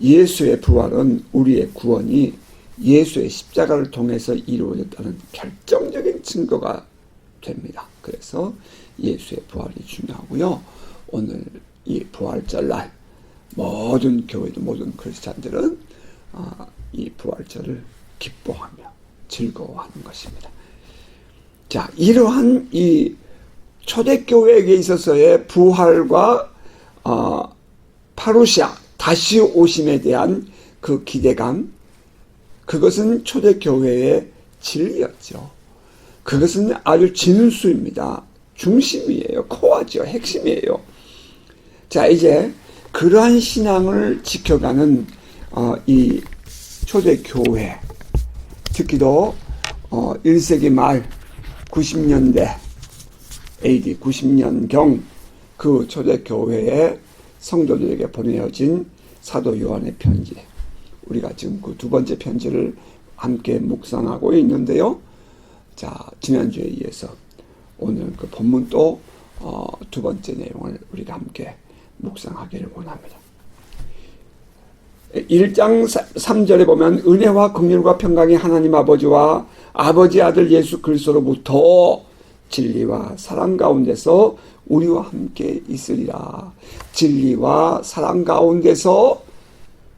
예수의 부활은 우리의 구원이 예수의 십자가를 통해서 이루어졌다는 결정적인 증거가 됩니다. 그래서 예수의 부활이 중요하고요. 오늘 이 부활절날 모든 교회도 모든 크리스찬들은 이 부활절을 기뻐하며 즐거워하는 것입니다. 자, 이러한 이 초대교회에게 있어서의 부활과 파루시아 다시 오심에 대한 그 기대감, 그것은 초대교회의 진리였죠. 그것은 아주 진수입니다. 중심이에요. 코어죠. 핵심이에요. 자, 이제 그러한 신앙을 지켜가는 이 초대교회, 특히도 1세기 말 90년대 AD 90년경 그 초대교회의 성도들에게 보내어진 사도 요한의 편지, 우리가 지금 그 두 번째 편지를 함께 묵상하고 있는데요. 자, 지난주에 이어서 오늘 그 본문 또 두 번째 내용을 우리가 함께 묵상하기를 원합니다. 1장 3절에 보면 은혜와 긍휼과 평강이 하나님 아버지와 아버지 아들 예수 그리스도로부터 진리와 사랑 가운데서 우리와 함께 있으리라. 진리와 사랑 가운데서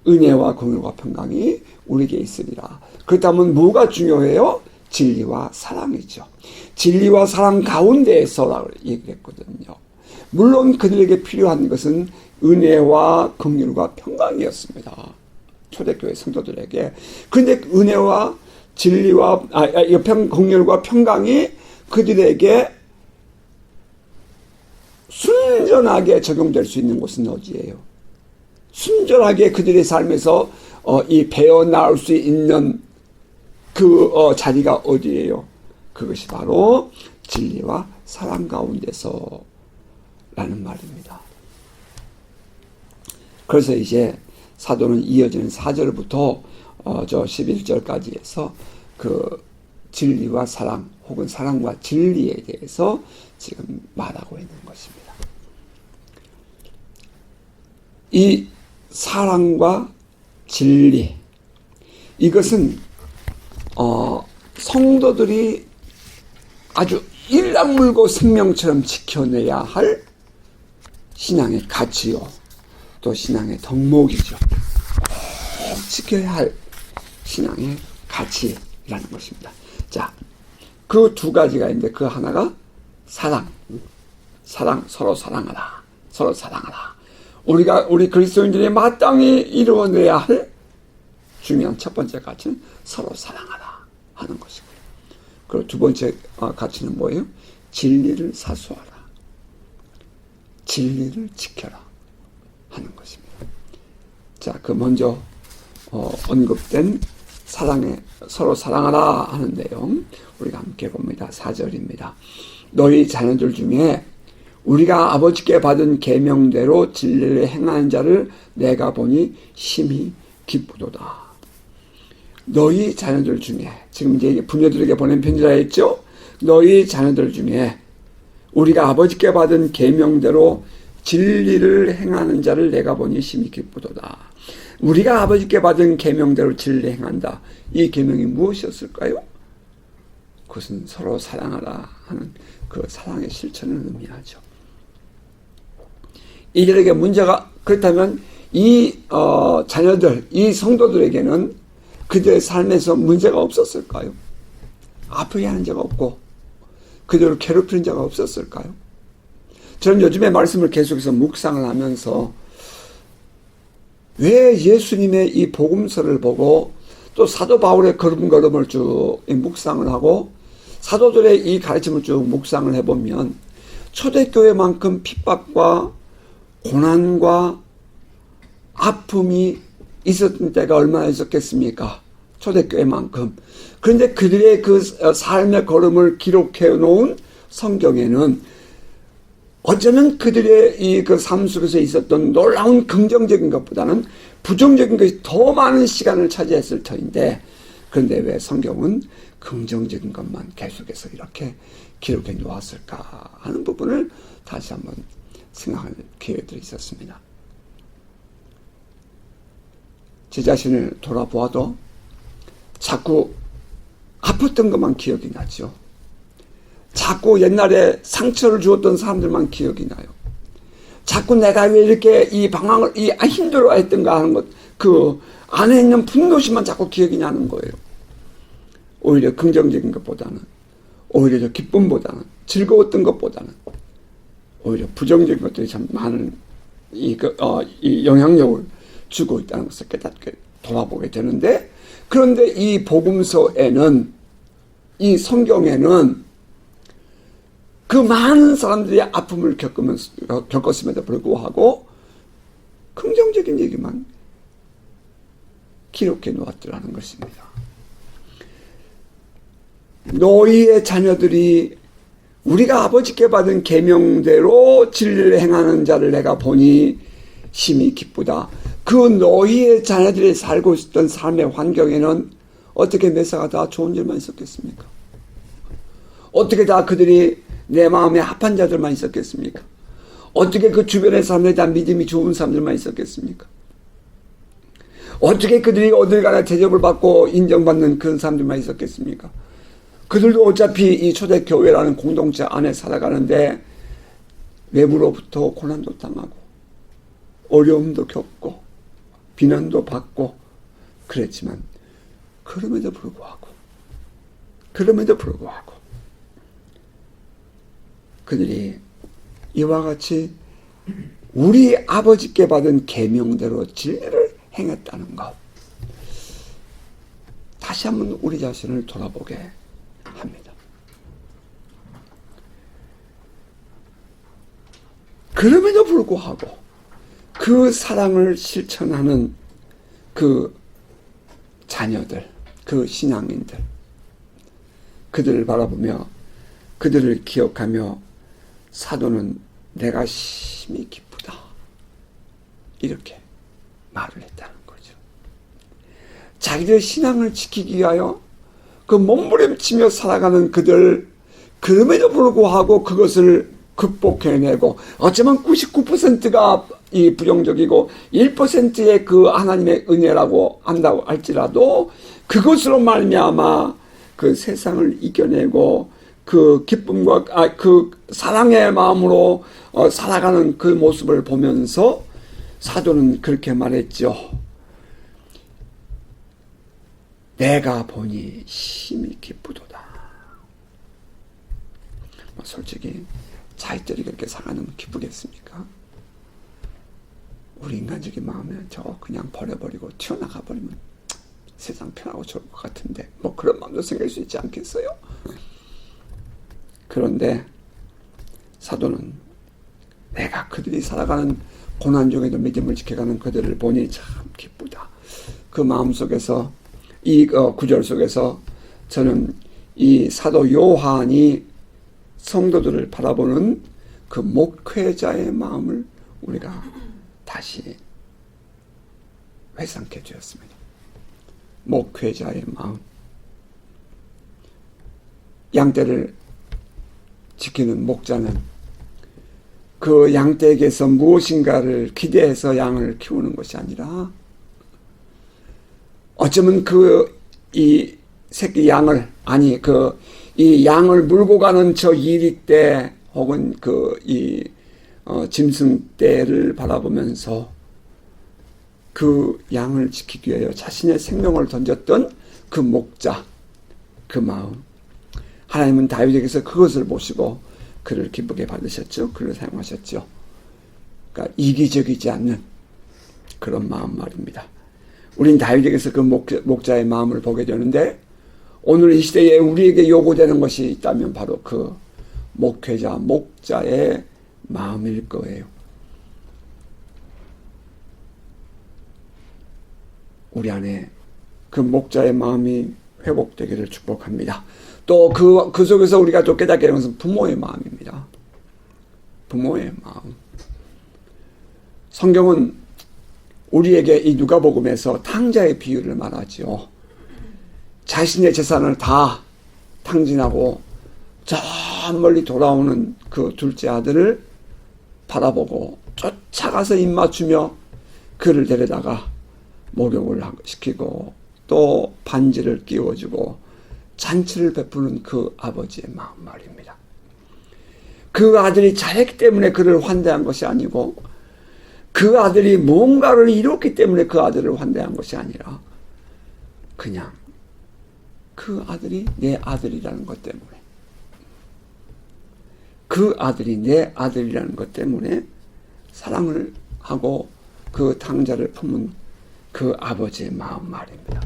은혜와 긍휼과 평강이 우리에게 있으리라. 그렇다면 뭐가 중요해요? 진리와 사랑이죠. 진리와 사랑 가운데에서라고 얘기했거든요. 물론 그들에게 필요한 것은 은혜와 긍휼과 평강이었습니다. 초대교회 성도들에게. 그런데 은혜와 진리와 긍휼과 평강이 그들에게 순전하게 적용될 수 있는 곳은 어디예요? 순전하게 그들의 삶에서 이 배어 나올 수 있는 그 자리가 어디예요? 그것이 바로 진리와 사랑 가운데서 라는 말입니다. 그래서 이제 사도는 이어지는 4절부터 저 11절까지 해서 그 진리와 사랑 혹은 사랑과 진리에 대해서 지금 말하고 있는 것입니다. 이 사랑과 진리, 이것은 성도들이 아주 일락물고 생명처럼 지켜내야 할 신앙의 가치요, 또 신앙의 덕목이죠. 꼭 지켜야 할 신앙의 가치라는 것입니다. 자, 그 두 가지가 있는데 그 하나가 사랑, 서로 사랑하라, 서로 사랑하라. 우리 그리스도인들이 마땅히 이루어내야 할 중요한 첫 번째 가치는 서로 사랑하라 하는 것이고요. 그리고 두 번째 가치는 뭐예요? 진리를 사수하라, 진리를 지켜라 하는 것입니다. 자, 그 먼저 언급된 서로 사랑하라 하는 내용 우리가 함께 봅니다. 4절입니다. 너희 자녀들 중에 우리가 아버지께 받은 계명대로 진리를 행하는 자를 내가 보니 심히 기쁘도다. 너희 자녀들 중에, 지금 이제 부녀들에게 보낸 편지라 했죠? 너희 자녀들 중에 우리가 아버지께 받은 계명대로 진리를 행하는 자를 내가 보니 심히 기쁘도다. 우리가 아버지께 받은 계명대로 진리를 행한다. 이 계명이 무엇이었을까요? 그것은 서로 사랑하라 하는 그 사랑의 실천을 의미하죠. 이들에게 문제가, 그렇다면 이 자녀들, 이 성도들에게는 그들의 삶에서 문제가 없었을까요? 아프게 하는 자가 없고 그들을 괴롭히는 자가 없었을까요? 저는 요즘에 말씀을 계속해서 묵상을 하면서 왜 예수님의 이 복음서를 보고 또 사도 바울의 걸음걸음을 쭉 묵상을 하고 사도들의 이 가르침을 쭉 묵상을 해보면 초대교회만큼 핍박과 고난과 아픔이 있었던 때가 얼마나 있었겠습니까? 초대교회만큼. 그런데 그들의 그 삶의 걸음을 기록해 놓은 성경에는 어쩌면 그들의 이 그 삶 속에서 있었던 놀라운 긍정적인 것보다는 부정적인 것이 더 많은 시간을 차지했을 터인데, 그런데 왜 성경은 긍정적인 것만 계속해서 이렇게 기록해 놓았을까 하는 부분을 다시 한번 생각할 기회들이 있었습니다. 제 자신을 돌아보아도 자꾸 아팠던 것만 기억이 나죠. 자꾸 옛날에 상처를 주었던 사람들만 기억이 나요. 자꾸 내가 왜 이렇게 이 방황을 힘들어 했던가 하는 것, 그 안에 있는 분노심만 자꾸 기억이 나는 거예요. 오히려 긍정적인 것보다는, 오히려 저 기쁨보다는, 즐거웠던 것보다는 오히려 부정적인 것들이 참 많은 이 영향력을 주고 있다는 것을 깨닫게 돌아보게 되는데, 그런데 이 복음서에는, 이 성경에는 그 많은 사람들이 아픔을 겪었음에도 불구하고 긍정적인 얘기만 기록해 놓았더라는 것입니다. 너희의 자녀들이 우리가 아버지께 받은 계명대로 진리를 행하는 자를 내가 보니 심히 기쁘다. 그 너희의 자녀들이 살고 있었던 삶의 환경에는 어떻게 매사가 다 좋은 일만 있었겠습니까? 어떻게 다 그들이 내 마음에 합한 자들만 있었겠습니까? 어떻게 그 주변의 사람들이 다 믿음이 좋은 사람들만 있었겠습니까? 어떻게 그들이 어딜 가나 대접을 받고 인정받는 그런 사람들만 있었겠습니까? 그들도 어차피 이 초대교회라는 공동체 안에 살아가는데 외부로부터 고난도 당하고 어려움도 겪고 비난도 받고 그랬지만 그럼에도 불구하고 그들이 이와 같이 우리 아버지께 받은 계명대로 진리를 행했다는 것, 다시 한번 우리 자신을 돌아보게 합니다. 그럼에도 불구하고 그 사랑을 실천하는 그 자녀들, 그 신앙인들, 그들을 바라보며 그들을 기억하며 사도는 내가 심히 기쁘다, 이렇게 말을 했다는 거죠. 자기들 신앙을 지키기 위하여 그 몸부림치며 살아가는 그들, 그럼에도 불구하고 그것을 극복해내고, 어쩌면 99%가 이 부정적이고 1%의 그 하나님의 은혜라고 한다고 할지라도 그것으로 말미암아 그 세상을 이겨내고 그 기쁨과 그 사랑의 마음으로 살아가는 그 모습을 보면서 사도는 그렇게 말했죠. 내가 보니 심히 기쁘도다. 솔직히 자식들이 그렇게 살아가면 기쁘겠습니까? 우리 인간적인 마음에 저 그냥 버려버리고 튀어나가 버리면 세상 편하고 좋을 것 같은데 뭐 그런 마음도 생길 수 있지 않겠어요? 그런데 사도는 내가 그들이 살아가는 고난 중에도 믿음을 지켜가는 그들을 보니 참 기쁘다. 그 마음속에서 이 구절 속에서 저는 이 사도 요한이 성도들을 바라보는 그 목회자의 마음을 우리가 다시 회상케 되었습니다. 목회자의 마음. 양떼를 지키는 목자는 그 양떼에게서 무엇인가를 기대해서 양을 키우는 것이 아니라 어쩌면 이 새끼 양을, 아니 이 양을 물고 가는 저 이리떼 혹은 짐승떼를 바라보면서 그 양을 지키기 위하여 자신의 생명을 던졌던 그 목자, 그 마음. 하나님은 다윗에게서 그것을 보시고 그를 기쁘게 받으셨죠. 그를 사용하셨죠. 그러니까 이기적이지 않는 그런 마음 말입니다. 우린 다윗에게서 그 목자의 마음을 보게 되는데, 오늘 이 시대에 우리에게 요구되는 것이 있다면 바로 그 목회자, 목자의 마음일 거예요. 우리 안에 그 목자의 마음이 회복되기를 축복합니다. 또 그 속에서 우리가 또 깨닫게 되는 것은 부모의 마음입니다. 부모의 마음. 성경은 우리에게 이 누가복음에서 탕자의 비유를 말하죠. 자신의 재산을 다 탕진하고 저 멀리 돌아오는 그 둘째 아들을 바라보고 쫓아가서 입맞추며 그를 데려다가 목욕을 시키고 또 반지를 끼워주고 잔치를 베푸는 그 아버지의 마음 말입니다. 그 아들이 잘했기 때문에 그를 환대한 것이 아니고 그 아들이 뭔가를 이뤘기 때문에 그 아들을 환대한 것이 아니라 그냥 그 아들이 내 아들이라는 것 때문에 그 아들이 내 아들이라는 것 때문에 사랑을 하고 그 당자를 품은 그 아버지의 마음 말입니다.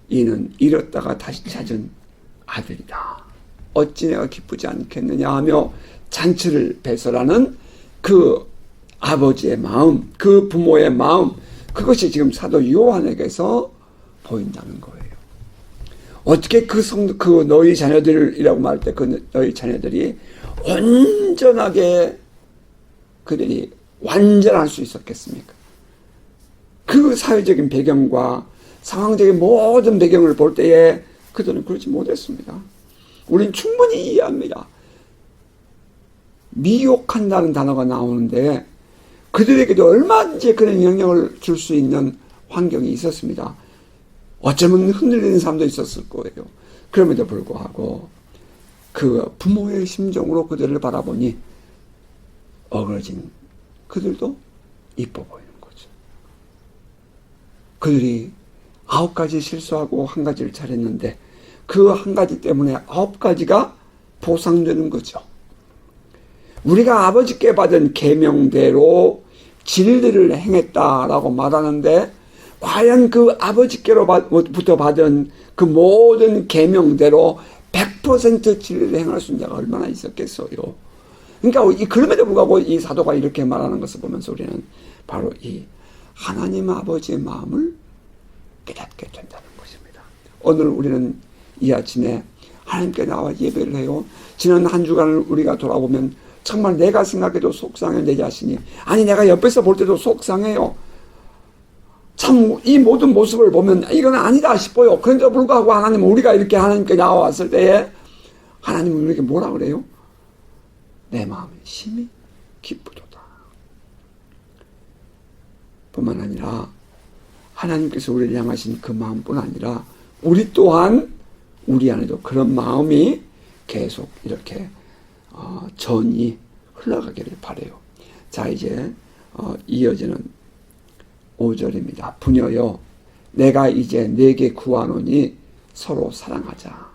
이는 잃었다가 다시 찾은 아들이다. 어찌 내가 기쁘지 않겠느냐 하며 잔치를 배설하는 그 아버지의 마음, 그 부모의 마음, 그것이 지금 사도 요한에게서 보인다는 거예요. 어떻게 그 너희 자녀들이라고 말할 때 그 너희 자녀들이 온전하게 그들이 완전할 수 있었겠습니까? 그 사회적인 배경과 상황적인 모든 배경을 볼 때에 그들은 그렇지 못했습니다. 우린 충분히 이해합니다. 미혹한다는 단어가 나오는데 그들에게도 얼마든지 그런 영향을 줄 수 있는 환경이 있었습니다. 어쩌면 흔들리는 사람도 있었을 거예요. 그럼에도 불구하고 그 부모의 심정으로 그들을 바라보니 어그러진 그들도 이뻐 보이는 거죠. 그들이 9가지 실수하고 1가지를 잘했는데 그 1가지 때문에 9가지가 보상되는 거죠. 우리가 아버지께 받은 계명대로 진리를 행했다라고 말하는데 과연 그 아버지께로부터 받은 그 모든 계명대로 100% 진리를 행할 수 있는 자가 얼마나 있었겠어요. 그러니까 그럼에도 불구하고 이 사도가 이렇게 말하는 것을 보면서 우리는 바로 이 하나님 아버지의 마음을 깨닫게 된다는 것입니다. 오늘 우리는 이 아침에 하나님께 나와 예배를 해요. 지난 한 주간을 우리가 돌아보면 정말 내가 생각해도 속상해 내 자신이. 아니 내가 옆에서 볼 때도 속상해요. 참 이 모든 모습을 보면 이건 아니다 싶어요. 그런데도 불구하고 하나님은 우리가 이렇게 하나님께 나와왔을 때에 하나님은 우리에게 뭐라 그래요? 내 마음이 심히 기쁘도다. 뿐만 아니라 하나님께서 우리를 향하신 그 마음뿐 아니라 우리 또한 우리 안에도 그런 마음이 계속 이렇게 전이 흘러가기를 바라요. 자 이제 이어지는 5절입니다. 부녀여 내가 이제 네게 구하노니 서로 사랑하자.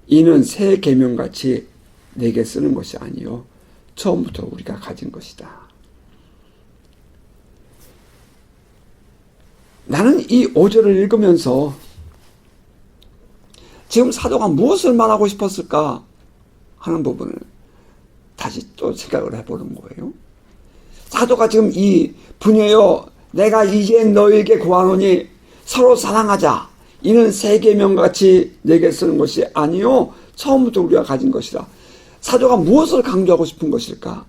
이는 새 계명같이 내게 쓰는 것이 아니요 처음부터 우리가 가진 것이다. 나는 이 5절을 읽으면서 지금 사도가 무엇을 말하고 싶었을까 하는 부분을 다시 또 생각을 해보는 거예요. 사도가 지금 이 부녀여 내가 이제 너에게 구하노니 서로 사랑하자. 이는 새 계명같이 내게 쓰는 것이 아니요 처음부터 우리가 가진 것이다. 사도가 무엇을 강조하고 싶은 것일까?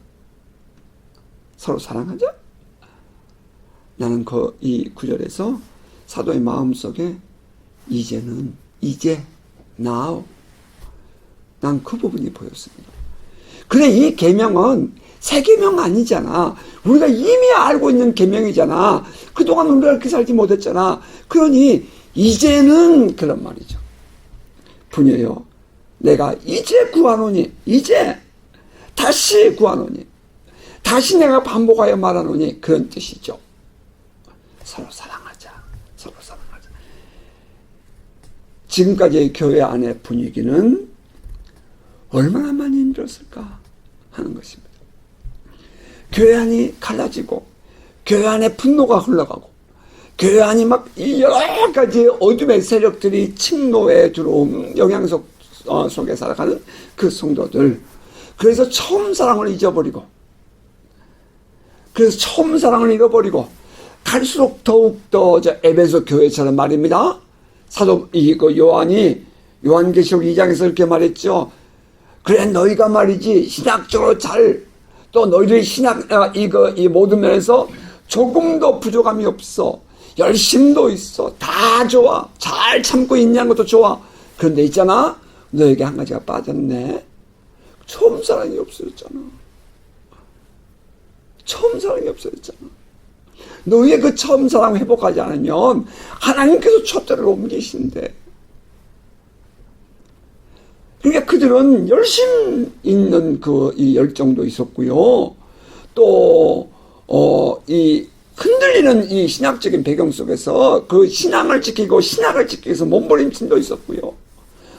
서로 사랑하자? 나는 이 구절에서 사도의 마음속에 이제는 이제 now 난 그 부분이 보였습니다. 그래 이 계명은 새 계명 아니잖아. 우리가 이미 알고 있는 계명이잖아. 그동안 우리가 그렇게 살지 못했잖아. 그러니 이제는 그런 말이죠. 부녀여 내가 이제 구하노니 이제 다시 구하노니 다시 내가 반복하여 말하노니 그런 뜻이죠. 서로 사랑하자. 서로 사랑하자. 지금까지의 교회 안의 분위기는 얼마나 많이 힘들었을까 하는 것입니다. 교회 안이 갈라지고 교회 안에 분노가 흘러가고 교회 안이 막 여러 가지 어둠의 세력들이 침노에 들어온 영향 속에 살아가는 그 성도들. 그래서 처음 사랑을 잊어버리고 그래서 처음 사랑을 잃어버리고 갈수록 더욱더 에베소 교회처럼 말입니다. 사도 요한이 요한계시록 2장에서 이렇게 말했죠. 그래 너희가 말이지 신학적으로 또 너희들이 이 모든 면에서 조금도 부족함이 없어. 열심도 있어. 다 좋아. 잘 참고 있냐는 것도 좋아. 그런데 있잖아. 너에게 한 가지가 빠졌네. 처음 사랑이 없어졌잖아. 처음 사랑이 없어졌잖아. 너희의 그 처음 사랑 회복하지 않으면 하나님께서 촛대를 옮기신대. 그러니까 그들은 열심 있는 이 열정도 있었고요. 또, 이 흔들리는 이 신학적인 배경 속에서 그 신앙을 지키고 신학을 지키기 위해서 몸부림침도 있었고요.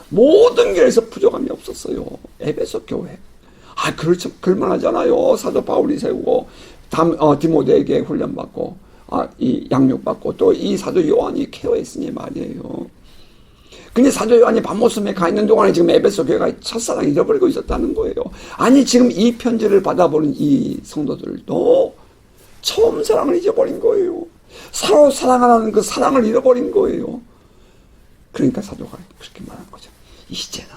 모든 길에서 부족함이 없었어요. 에베소 교회. 그럴만하잖아요. 사도 바울이 세우고, 디모데에게 훈련받고, 이 양육받고, 또 이 사도 요한이 케어했으니 말이에요. 근데 사도 요한이 밤모섬에 가 있는 동안에 지금 에베소 교회가 첫사랑 잃어버리고 있었다는 거예요. 아니, 지금 이 편지를 받아보는 이 성도들도 처음 사랑을 잊어버린 거예요. 서로 사랑하라는 그 사랑을 잃어버린 거예요. 그러니까 사도가 그렇게 말한 거죠. 이제는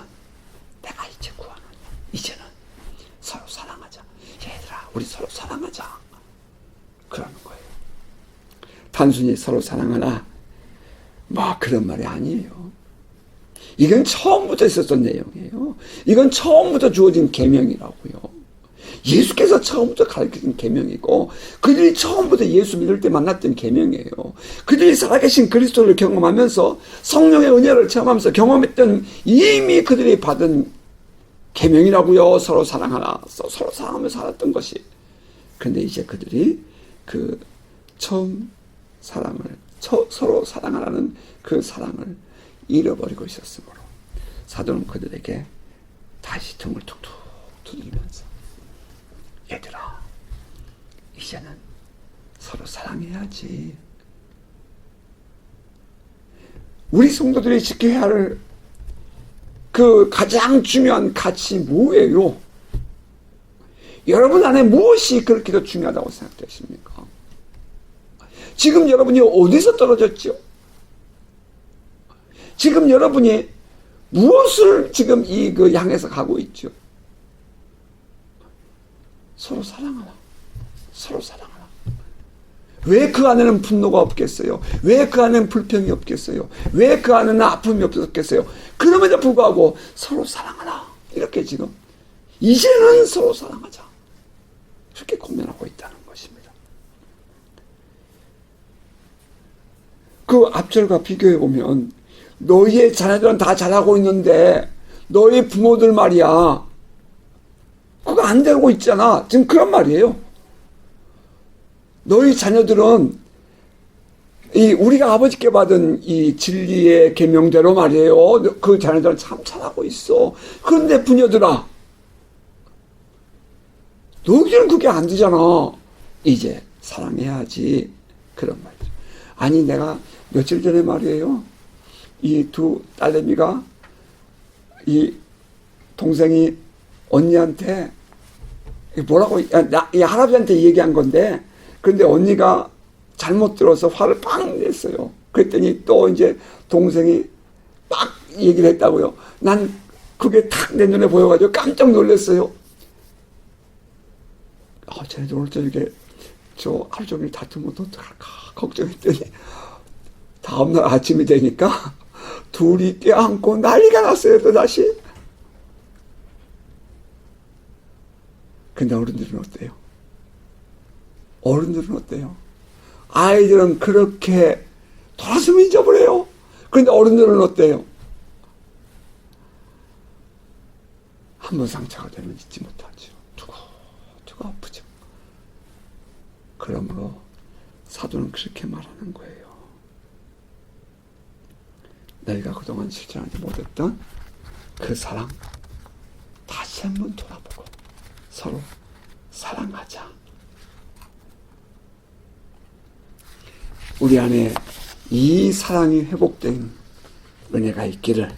내가 이제 구하노니 이제는 서로 사랑하자. 얘들아, 우리 서로 사랑하자. 그러는 거예요. 단순히 서로 사랑하라, 뭐 그런 말이 아니에요. 이건 처음부터 있었던 내용이에요. 이건 처음부터 주어진 계명이라고요. 예수께서 처음부터 가르치신 계명이고, 그들이 처음부터 예수 믿을 때 만났던 계명이에요. 그들이 살아계신 그리스도를 경험하면서 성령의 은혜를 체험하면서 경험했던 이미 그들이 받은 계명이라고요. 서로 사랑하라. 서로 사랑하며 살았던 것이. 그런데 이제 그들이 그 처음 사랑을, 서로 사랑하라는 그 사랑을 잃어버리고 있었으므로 사도는 그들에게 다시 등을 툭툭 두드리면서, 얘들아, 이제는 서로 사랑해야지. 우리 성도들이 지켜야 할 그 가장 중요한 가치 뭐예요? 여러분 안에 무엇이 그렇게 더 중요하다고 생각되십니까? 지금 여러분이 어디서 떨어졌죠? 지금 여러분이 무엇을 지금 향해서 가고 있죠? 서로 사랑하라. 서로 사랑하라. 왜 그 안에는 분노가 없겠어요? 왜 그 안에는 불평이 없겠어요? 왜 그 안에는 아픔이 없겠어요? 그럼에도 불구하고 서로 사랑하라. 이렇게 지금 이제는 서로 사랑하자. 이렇게 고민하고 있다는 것입니다. 그 앞절과 비교해 보면 너희의 자녀들은 다 잘하고 있는데 너희 부모들 말이야, 그거 안 되고 있잖아. 지금 그런 말이에요. 너희 자녀들은 우리가 아버지께 받은 이 진리의 계명대로 말이에요. 그 자녀들은 참 잘하고 있어. 그런데 부녀들아, 너희들은 그게 안 되잖아. 이제 사랑해야지. 그런 말이죠. 아니, 내가 며칠 전에 말이에요, 이 두 딸내미가 이 동생이 언니한테 뭐라고, 이 할아버지한테 얘기한 건데, 근데 언니가 잘못 들어서 화를 빵 냈어요. 그랬더니 또 이제 동생이 막 얘기를 했다고요. 난 그게 탁 내 눈에 보여가지고 깜짝 놀랐어요. 쟤네들 오늘 저녁에 하루 종일 다투면 어떡할까 걱정했더니 다음날 아침이 되니까 둘이 껴안고 난리가 났어요, 또다시. 근데 어른들은 어때요? 어른들은 어때요? 아이들은 그렇게 돌아서면 잊어버려요. 그런데 어른들은 어때요? 한번 상처가 되면 잊지 못하죠. 두고 아프죠. 그러므로 사도는 그렇게 말하는 거예요. 너희가 그동안 실천하지 못했던 그 사랑 다시 한번 돌아보고 서로 사랑하자. 우리 안에 이 사랑이 회복된 은혜가 있기를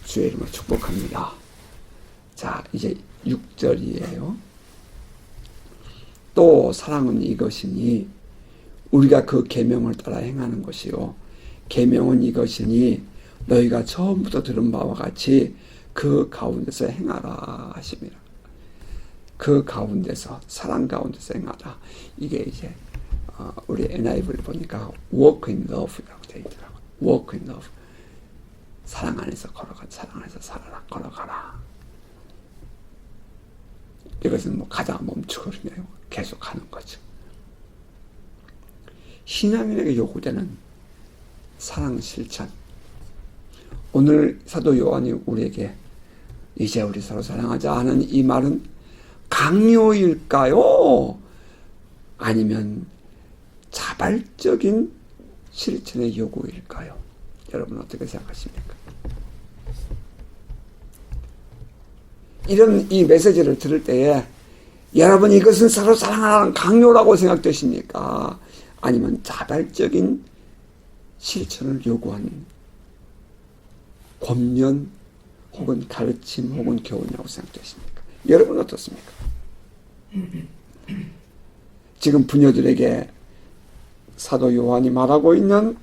주의 이름으로 축복합니다. 자, 이제 6절이에요. 또 사랑은 이것이니 우리가 그 계명을 따라 행하는 것이요, 계명은 이것이니 너희가 처음부터 들은 바와 같이 그 가운데서 행하라 하심이라. 그 가운데서, 사랑 가운데서 행하라. 이게 이제 우리 NIV를 보니까 walk in love라고 되어 있더라고요. walk in love. 사랑 안에서 걸어가, 사랑 안에서 살아라, 걸어가라. 이것은 뭐 가다가 멈추거든요. 계속 하는 거죠. 신앙인에게 요구되는 사랑 실천. 오늘 사도 요한이 우리에게 이제 우리 서로 사랑하자 하는 이 말은 강요일까요? 아니면 자발적인 실천의 요구일까요? 여러분 어떻게 생각하십니까? 이런 이 메시지를 들을 때에 여러분 이것은 서로 사랑하라는 강요라고 생각되십니까? 아니면 자발적인 실천을 요구하는 권면 혹은 가르침 혹은 교훈이라고 생각되십니까? 여러분 어떻습니까? 지금 부녀들에게 사도 요한이 말하고 있는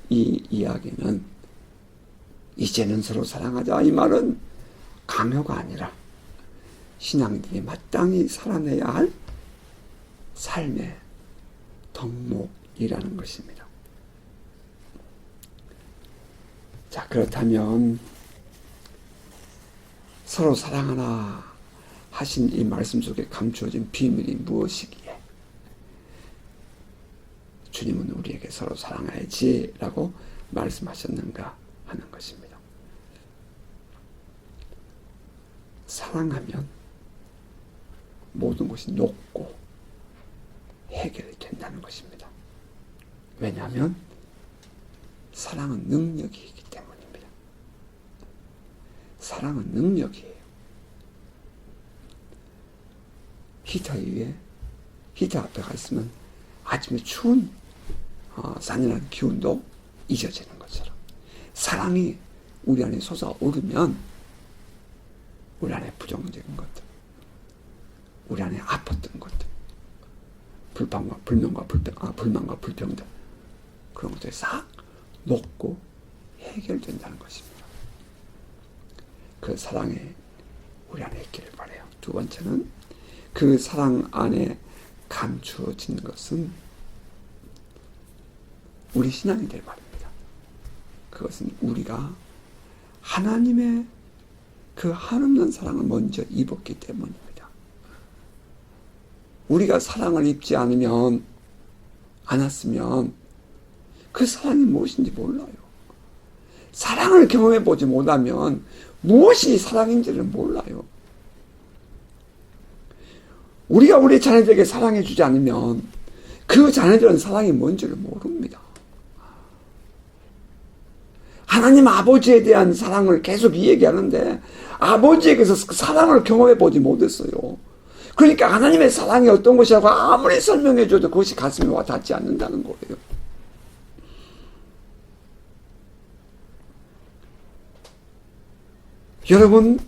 이 이야기는 이제는 서로 사랑하자 이 말은 강요가 아니라 신앙인들이 마땅히 살아내야 할 삶의 덕목이라는 것입니다. 자, 그렇다면 서로 사랑하라 하신 이 말씀 속에 감추어진 비밀이 무엇이기에 주님은 우리에게 서로 사랑해야지 라고 말씀하셨는가 하는 것입니다. 사랑하면 모든 것이 녹고 해결이 된다는 것입니다. 왜냐하면 사랑은 능력이기 때문입니다. 사랑은 능력이에요. 히터 위에 히터 앞에 가 있으면 아침에 추운 산이라는 기운도 잊어지는 것처럼 사랑이 우리 안에 솟아오르면 우리 안에 부정적인 것들, 우리 안에 아팠던 것들, 불만과 불평들 그런 것들이 싹 녹고 해결된다는 것입니다. 그 사랑이 우리 안에 있기를 바라요. 두 번째는 그 사랑 안에 감추어진 것은 우리 신앙인들 말입니다. 그것은 우리가 하나님의 그 한없는 사랑을 먼저 입었기 때문입니다. 우리가 사랑을 입지 않았으면 그 사랑이 무엇인지 몰라요. 사랑을 경험해보지 못하면 무엇이 사랑인지를 몰라요. 우리가 우리 자녀들에게 사랑해주지 않으면 그 자녀들은 사랑이 뭔지를 모릅니다. 하나님 아버지에 대한 사랑을 계속 이야기하는데 아버지에게서 그 사랑을 경험해보지 못했어요. 그러니까 하나님의 사랑이 어떤 것이라고 아무리 설명해줘도 그것이 가슴에 와 닿지 않는다는 거예요. 여러분,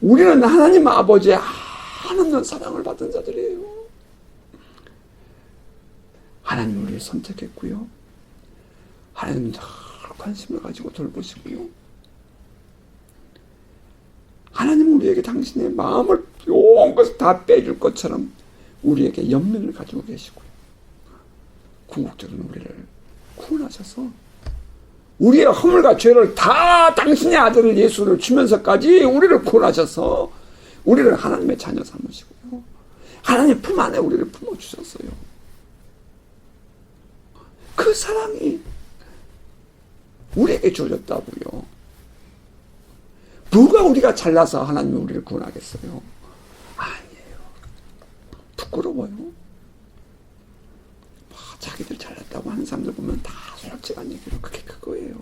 우리는 하나님 아버지의 한없는 사랑을 받은 자들이에요. 하나님 우리를 선택했고요. 하나님은 늘 관심을 가지고 돌보시고요. 하나님은 우리에게 당신의 마음을 온 것을 다 빼줄 것처럼 우리에게 연민을 가지고 계시고요. 궁극적으로 우리를 구원하셔서 우리의 허물과 죄를 다 당신의 아들을 예수를 주면서까지 우리를 구원하셔서 우리를 하나님의 자녀 삼으시고요. 하나님 품 안에 우리를 품어주셨어요. 그 사랑이 우리에게 주어졌다고요. 누가 우리가 잘나서 하나님이 우리를 구원하겠어요? 아니에요. 부끄러워요. 자기들 잘났다고 하는 사람들 보면 다 솔직한 얘기로 그게 그거예요.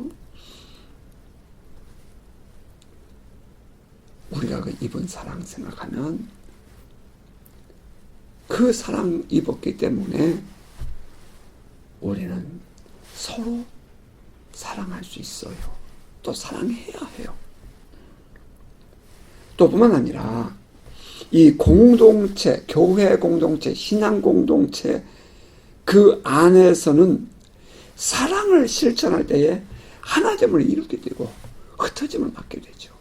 우리가 그 입은 사랑 생각하면 그 사랑 입었기 때문에 우리는 서로 사랑할 수 있어요. 또 사랑해야 해요. 또 뿐만 아니라 이 공동체, 교회 공동체, 신앙 공동체 그 안에서는 사랑을 실천할 때에 하나됨을 이루게 되고 흩어짐을 받게 되죠.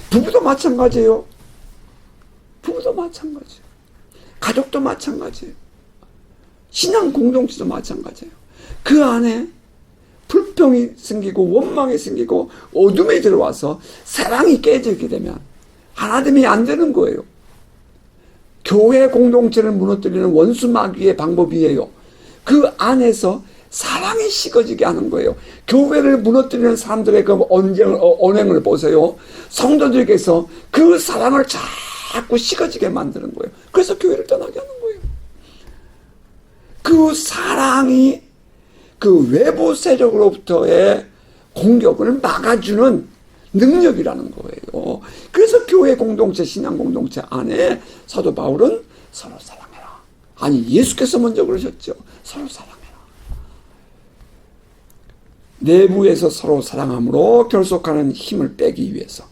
부부도 마찬가지예요. 부부도 마찬가지예요. 가족도 마찬가지예요. 신앙 공동체도 마찬가지예요. 그 안에 불평이 생기고 원망이 생기고 어둠이 들어와서 사랑이 깨지게 되면 하나됨이 안 되는 거예요. 교회 공동체를 무너뜨리는 원수 마귀의 방법이에요. 그 안에서 사랑이 식어지게 하는 거예요. 교회를 무너뜨리는 사람들의 그 언행을 보세요. 성도들에게서 그 사랑을 자꾸 식어지게 만드는 거예요. 그래서 교회를 떠나게 하는 거예요. 그 사랑이 그 외부 세력으로부터의 공격을 막아주는 능력이라는 거예요. 그래서 교회 공동체, 신앙 공동체 안에 사도 바울은 서로 사랑해라. 아니, 예수께서 먼저 그러셨죠. 서로 사랑해라. 내부에서 서로 사랑함으로 결속하는 힘을 빼기 위해서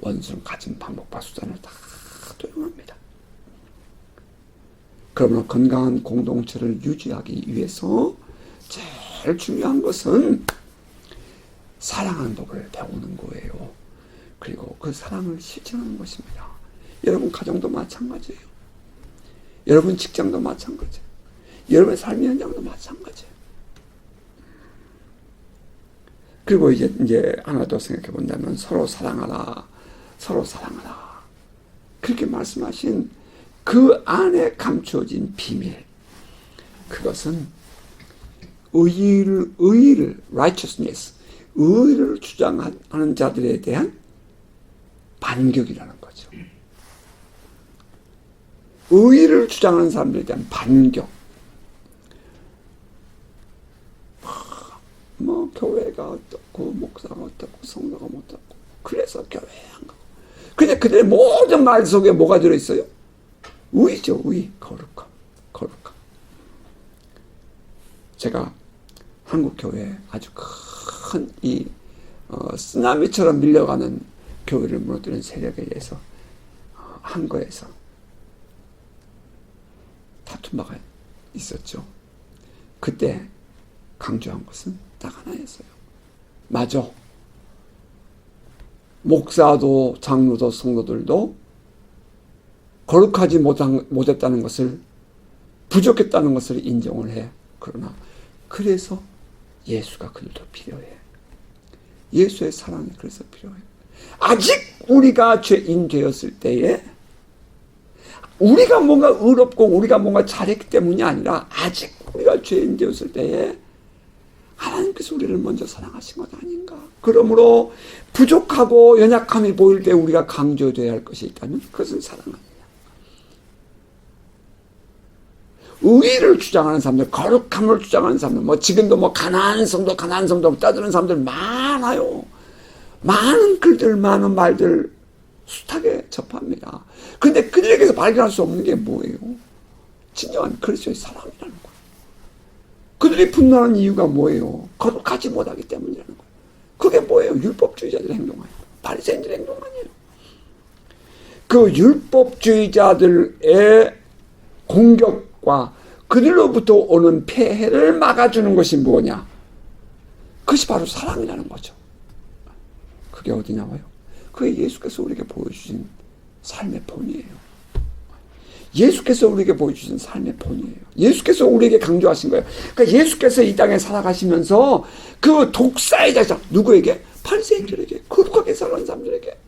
원수는 가진 방법과 수단을 다 도용합니다. 그러나 건강한 공동체를 유지하기 위해서 제일 중요한 것은 사랑하는 법을 배우는 거예요. 그리고 그 사랑을 실천하는 것입니다. 여러분 가정도 마찬가지예요. 여러분 직장도 마찬가지예요. 여러분의 삶의 현장도 마찬가지예요. 그리고 이제 하나 더 생각해 본다면 서로 사랑하라. 서로 사랑하라. 그렇게 말씀하신 그 안에 감추어진 비밀. 그것은 의의를 righteousness, 의의를 주장하는 자들에 대한 반격이라는 거죠. 의의를 주장하는 사람들에 대한 반격. 뭐 교회가 어떻고 목사가 어떻고 성도가 어떻고 그래서 교회에 안 가고. 근데 그들의 모든 말 속에 뭐가 들어있어요? 의의죠. 의의. 거룩함. 제가 한국 교회에 아주 큰 쓰나미처럼 밀려가는 교회를 무너뜨리는 세력에 의해서 한 거에서 다툰 바가 있었죠. 그때 강조한 것은 딱 하나였어요. 맞아. 목사도 장로도 성도들도 거룩하지 못했다는 것을, 부족했다는 것을 인정을 해. 그러나 그래서 예수가 그들도 필요해. 예수의 사랑이 그래서 필요해. 아직 우리가 죄인 되었을 때에 우리가 뭔가 의롭고 우리가 뭔가 잘했기 때문이 아니라 아직 우리가 죄인 되었을 때에 하나님께서 우리를 먼저 사랑하신 것 아닌가. 그러므로 부족하고 연약함이 보일 때 우리가 강조되어야 할 것이 있다면 그것은 사랑 아니야. 의의를 주장하는 사람들, 거룩함을 주장하는 사람들, 뭐 지금도 뭐 가난한 성도 떠드는 사람들 많아요. 많은 글들, 많은 말들 숱하게 접합니다. 그런데 그들에게서 발견할 수 없는 게 뭐예요? 진정한 그리스도의 사랑이라는 거예요. 그들이 분노하는 이유가 뭐예요? 거룩하지 못하기 때문이라는 거예요. 그게 뭐예요? 율법주의자들의 행동 아니에요. 바리새인들의 행동 아니에요. 그 율법주의자들의 공격과 그들로부터 오는 폐해를 막아주는 것이 뭐냐? 그것이 바로 사랑이라는 거죠. 그게 어디 나와요? 그게 예수께서 우리에게 보여주신 삶의 본이에요. 예수께서 우리에게 보여주신 삶의 본이에요. 예수께서 우리에게 강조하신 거예요. 그러니까 예수께서 이 땅에 살아가시면서 그 독사의자, 누구에게? 바리새인들에게, 거룩하게 살아가는 사람들에게,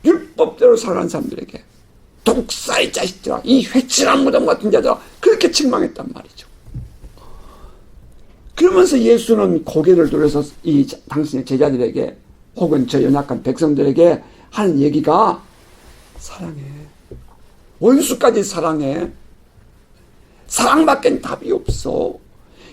율법대로 살아가는 사람들에게, 독사의 자식들아, 이 회칠한 무덤 같은 자들아, 그렇게 책망했단 말이죠. 그러면서 예수는 고개를 돌려서 당신의 제자들에게 혹은 저 연약한 백성들에게 하는 얘기가 사랑해. 원수까지 사랑해. 사랑밖엔 답이 없어.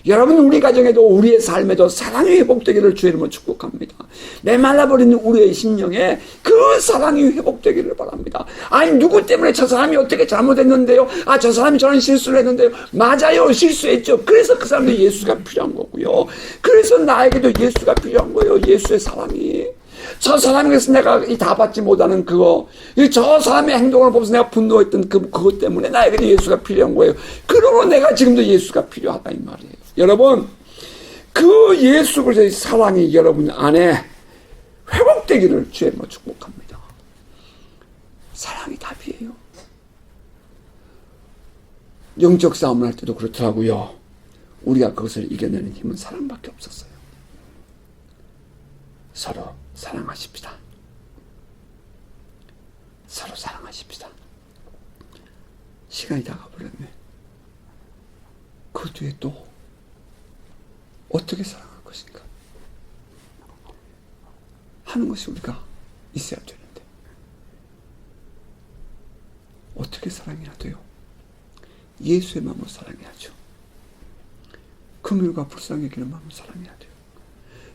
여러분, 우리 가정에도 우리의 삶에도 사랑이 회복되기를 주의 이름으로 축복합니다. 메말라버리는 우리의 심령에 그 사랑이 회복되기를 바랍니다. 아니, 누구 때문에 저 사람이 어떻게 잘못했는데요? 아, 저 사람이 저런 실수를 했는데요? 맞아요, 실수했죠. 그래서 그 사람도 예수가 필요한 거고요. 그래서 나에게도 예수가 필요한 거예요. 예수의 사랑이. 저 사람에게서 내가 다 받지 못하는 그거, 저 사람의 행동을 보면서 내가 분노했던 그것 때문에 나에게도 예수가 필요한 거예요. 그러므로 내가 지금도 예수가 필요하다 이 말이에요. 여러분, 그 예수 그리스도의 사랑이 여러분 안에 회복되기를 주의 이름으로 축복합니다. 사랑이 답이에요. 영적 싸움을 할 때도 그렇더라고요. 우리가 그것을 이겨내는 힘은 사랑밖에 없었어요. 서로 사랑하십시다. 서로 사랑하십시다. 시간이 다가버렸네. 그 뒤에 또 어떻게 사랑할 것인가 하는 것이 우리가 있어야 되는데, 어떻게 사랑해야 돼요? 예수의 마음으로 사랑해야죠. 긍휼과 불쌍히 여기는 마음으로 사랑해야 돼요.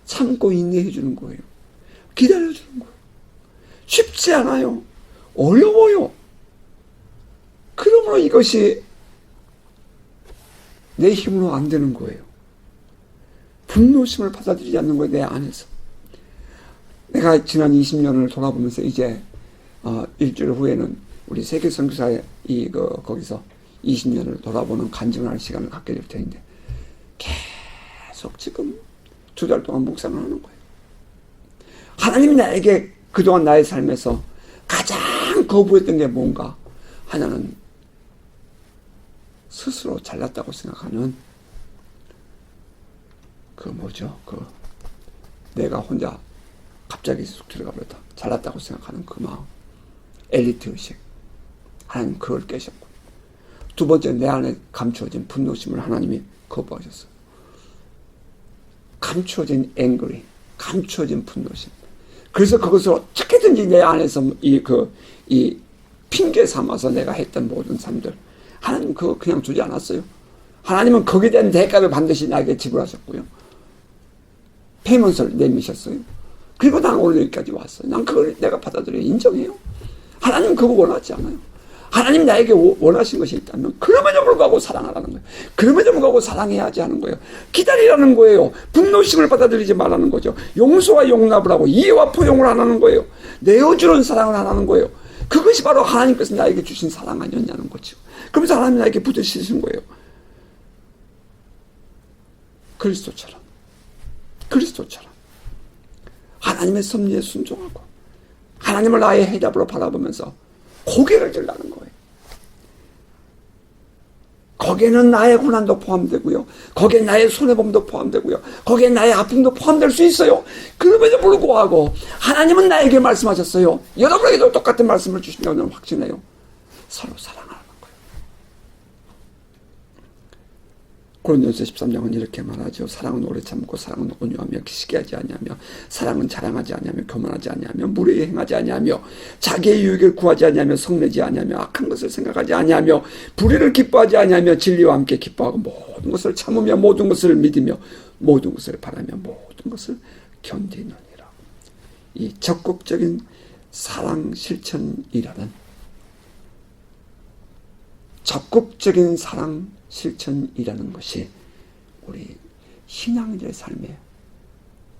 참고 인내해 주는 거예요. 기다려 주는 거예요. 쉽지 않아요. 어려워요. 그러므로 이것이 내 힘으로 안 되는 거예요. 분노심을 받아들이지 않는 거예요. 내 안에서. 내가 지난 20년을 돌아보면서 이제 일주일 후에는 우리 세계선교사의 거기서 20년을 돌아보는 간증할 시간을 갖게 될 텐데, 계속 지금 2달 동안 묵상을 하는 거예요. 하나님이 나에게 그동안 나의 삶에서 가장 거부했던 게 뭔가? 하나는 스스로 잘났다고 생각하는 내가 혼자 갑자기 쑥 들어가 버렸다. 잘났다고 생각하는 그 마음. 엘리트 의식. 하나님 그걸 깨셨고. 두 번째, 내 안에 감추어진 분노심을 하나님이 거부하셨어요. 감추어진 angry, 감추어진 분노심. 그래서 그것을 어떻게든지 내 안에서 이 핑계 삼아서 내가 했던 모든 삶들, 하나님 그거 그냥 두지 않았어요. 하나님은 거기에 대한 대가를 반드시 나에게 지불하셨고요. 페이먼스를 내미셨어요. 그리고 난 오늘 여기까지 왔어요. 난 그걸 내가 받아들여요. 인정해요. 하나님 그거 원하지 않아요. 하나님 나에게 원하신 것이 있다면 그럼에도 불구하고 사랑하라는 거예요. 그럼에도 불구하고 사랑해야지 하는 거예요. 기다리라는 거예요. 분노심을 받아들이지 말라는 거죠. 용서와 용납을 하고 이해와 포용을 하라는 거예요. 내어주는 사랑을 하라는 거예요. 그것이 바로 하나님께서 나에게 주신 사랑 아니었냐는 거죠. 그러면서 하나님 나에게 부드시신 거예요. 그리스도처럼 하나님의 섭리에 순종하고 하나님을 나의 해답으로 바라보면서 고개를 들라는 거예요. 거기에는 나의 고난도 포함되고요. 거기에 나의 손해범도 포함되고요. 거기에 나의 아픔도 포함될 수 있어요. 그럼에도 불구하고 하나님은 나에게 말씀하셨어요. 여러분에게도 똑같은 말씀을 주신다고 저는 확신해요. 서로 사랑하라는 거예요. 고린도전서 13장은 이렇게 말하죠. 사랑은 오래 참고, 사랑은 온유하며, 시기하지 아니하며, 사랑은 자랑하지 아니하며, 교만하지 아니하며, 무례히 행하지 아니하며, 자기의 유익을 구하지 아니하며, 성내지 아니하며, 악한 것을 생각하지 아니하며, 불의를 기뻐하지 아니하며, 진리와 함께 기뻐하고, 모든 것을 참으며, 모든 것을 믿으며, 모든 것을 바라며, 모든 것을 견디느니라. 이 적극적인 사랑 실천이라는, 적극적인 사랑 실천이라는 것이 우리 신앙인의 삶에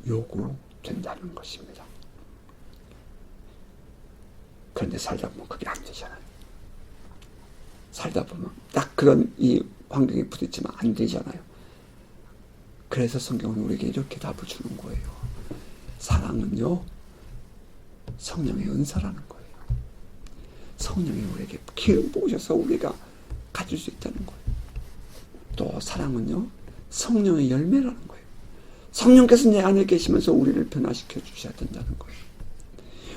요구된다는 것입니다. 그런데 살다 보면 그게 안 되잖아요. 살다 보면 딱 그런 이 환경에 부딪히면 안 되잖아요. 그래서 성경은 우리에게 이렇게 답을 주는 거예요. 사랑은요, 성령의 은사라는 거예요. 성령이 우리에게 기름 부으셔서 우리가 가질 수 있다는 거예요. 또 사랑은요, 성령의 열매라는 거예요. 성령께서 내 안에 계시면서 우리를 변화시켜 주셔야 된다는 거예요.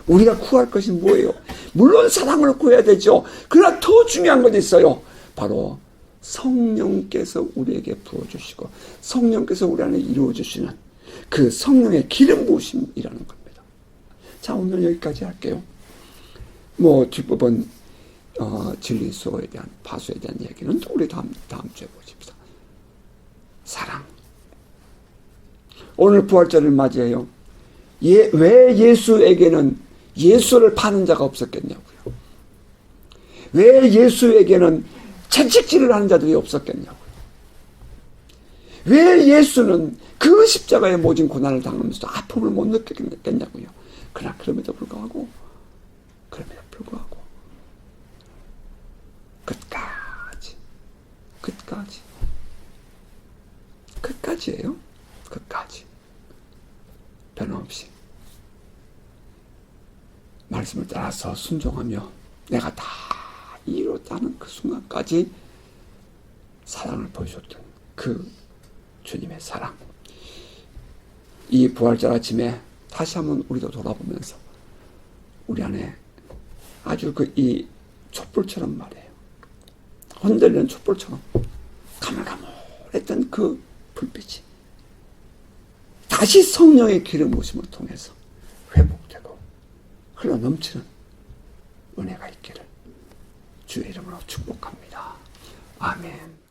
우리가 구할 것이 뭐예요? 물론 사랑을 구해야 되죠. 그러나 더 중요한 건 있어요. 바로 성령께서 우리에게 부어주시고 성령께서 우리 안에 이루어주시는 그 성령의 기름 부으심이라는 겁니다. 자, 오늘 여기까지 할게요. 뒷부분 진리 수호에 대한, 파수에 대한 얘기는 또 우리 다음 주에 보십시다. 사랑. 오늘 부활절을 맞이해요. 왜 예수에게는 예수를 파는 자가 없었겠냐고요. 왜 예수에게는 채찍질을 하는 자들이 없었겠냐고요. 왜 예수는 그 십자가의 모진 고난을 당하면서도 아픔을 못 느꼈겠냐고요. 그러나 그럼에도 불구하고 끝까지예요. 끝까지 변함없이 말씀을 따라서 순종하며 내가 다 이뤘다는 그 순간까지 사랑을 보여줬던 그 주님의 사랑. 이 부활절 아침에 다시 한번 우리도 돌아보면서 우리 안에 아주 이 촛불처럼 말이에요. 흔들리는 촛불처럼 가물가물 회복됐던 그 불빛이 다시 성령의 기름 부으심을 통해서 회복되고 흘러 넘치는 은혜가 있기를 주의 이름으로 축복합니다. 아멘.